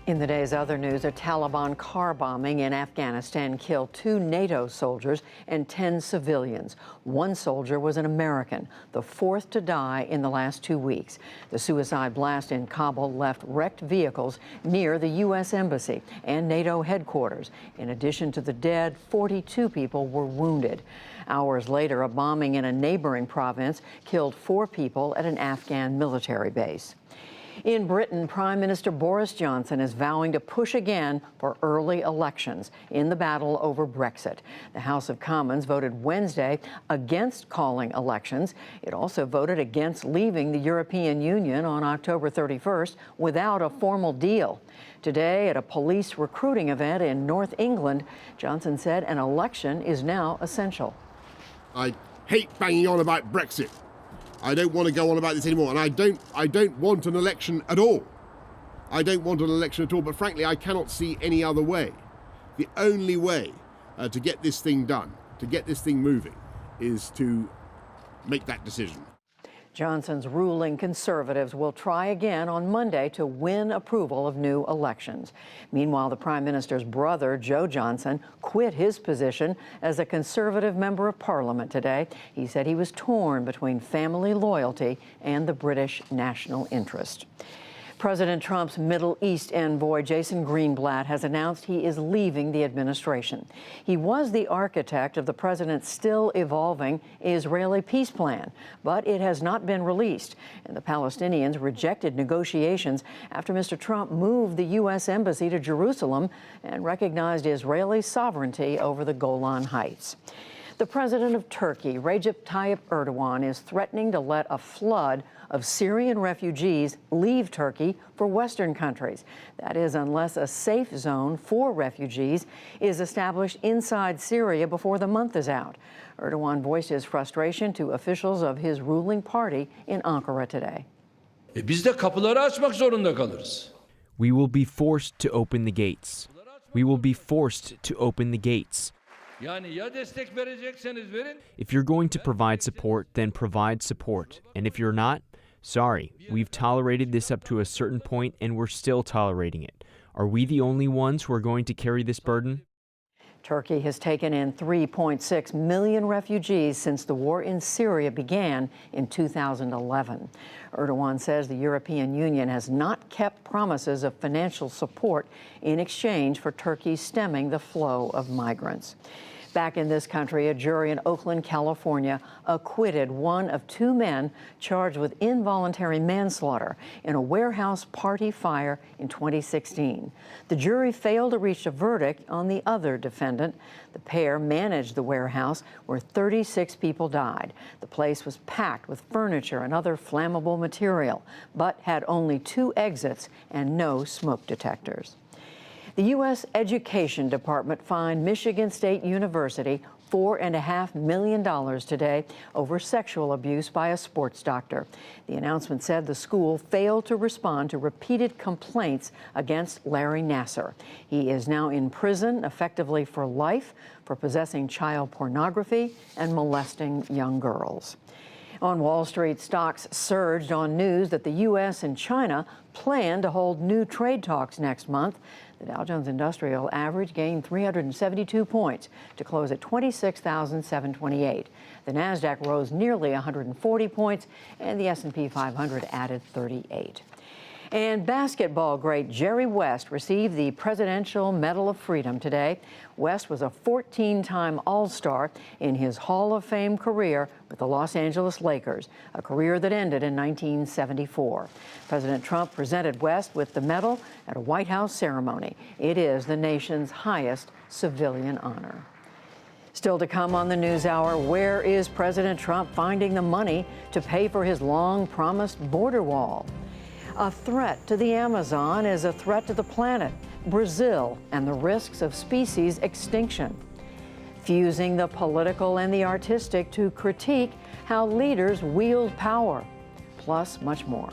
In the day's other news, a Taliban car bombing in Afghanistan killed 2 NATO soldiers and 10 civilians. 1 soldier was an American, the 4th to die in the last 2 weeks. The suicide blast in Kabul left wrecked vehicles near the U.S. Embassy and NATO headquarters. In addition to the dead, 42 people were wounded. Hours later, a bombing in a neighboring province killed 4 people at an Afghan military base. In Britain, Prime Minister Boris Johnson is vowing to push again for early elections in the battle over Brexit. The House of Commons voted Wednesday against calling elections. It also voted against leaving the European Union on October 31st without a formal deal. Today, at a police recruiting event in North England, Johnson said an election is now essential. I hate banging on about Brexit. I don't want to go on about this anymore, and I don't want an election at all. I don't want an election at all, but frankly, I cannot see any other way. The only way to get this thing done, to get this thing moving, is to make that decision. Johnson's ruling Conservatives will try again on Monday to win approval of new elections. Meanwhile, the Prime Minister's brother, Joe Johnson, quit his position as a Conservative member of Parliament today. He said he was torn between family loyalty and the British national interest. President Trump's Middle East envoy, Jason Greenblatt, has announced he is leaving the administration. He was the architect of the president's still evolving Israeli peace plan, but it has not been released. And the Palestinians rejected negotiations after Mr. Trump moved the U.S. Embassy to Jerusalem and recognized Israeli sovereignty over the Golan Heights. The president of Turkey, Recep Tayyip Erdogan, is threatening to let a flood of Syrian refugees leave Turkey for Western countries. That is, unless a safe zone for refugees is established inside Syria before the month is out. Erdogan voiced his frustration to officials of his ruling party in Ankara today. Biz de kapıları açmak zorunda kalırız. We will be forced to open the gates. We will be forced to open the gates. If you're going to provide support, then provide support. And if you're not, sorry, we've tolerated this up to a certain point and we're still tolerating it. Are we the only ones who are going to carry this burden? Turkey has taken in 3.6 million refugees since the war in Syria began in 2011. Erdogan says the European Union has not kept promises of financial support in exchange for Turkey stemming the flow of migrants. Back in this country, a jury in Oakland, California, acquitted 1 of 2 men charged with involuntary manslaughter in a warehouse party fire in 2016. The jury failed to reach a verdict on the other defendant. The pair managed the warehouse where 36 people died. The place was packed with furniture and other flammable material, but had only 2 exits and no smoke detectors. The U.S. Education Department fined Michigan State University $4.5 million today over sexual abuse by a sports doctor. The announcement said the school failed to respond to repeated complaints against Larry Nassar. He is now in prison, effectively for life, for possessing child pornography and molesting young girls. On Wall Street, stocks surged on news that the U.S. and China plan to hold new trade talks next month. The Dow Jones Industrial Average gained 372 points to close at 26,728. The Nasdaq rose nearly 140 points, and the S&P 500 added 38. And basketball great Jerry West received the Presidential Medal of Freedom today. West was a 14-time All-Star in his Hall of Fame career with the Los Angeles Lakers, a career that ended in 1974. President Trump presented West with the medal at a White House ceremony. It is the nation's highest civilian honor. Still to come on the NewsHour, where is President Trump finding the money to pay for his long-promised border wall? A threat to the Amazon is a threat to the planet, Brazil, and the risks of species extinction. Fusing the political and the artistic to critique how leaders wield power, plus much more.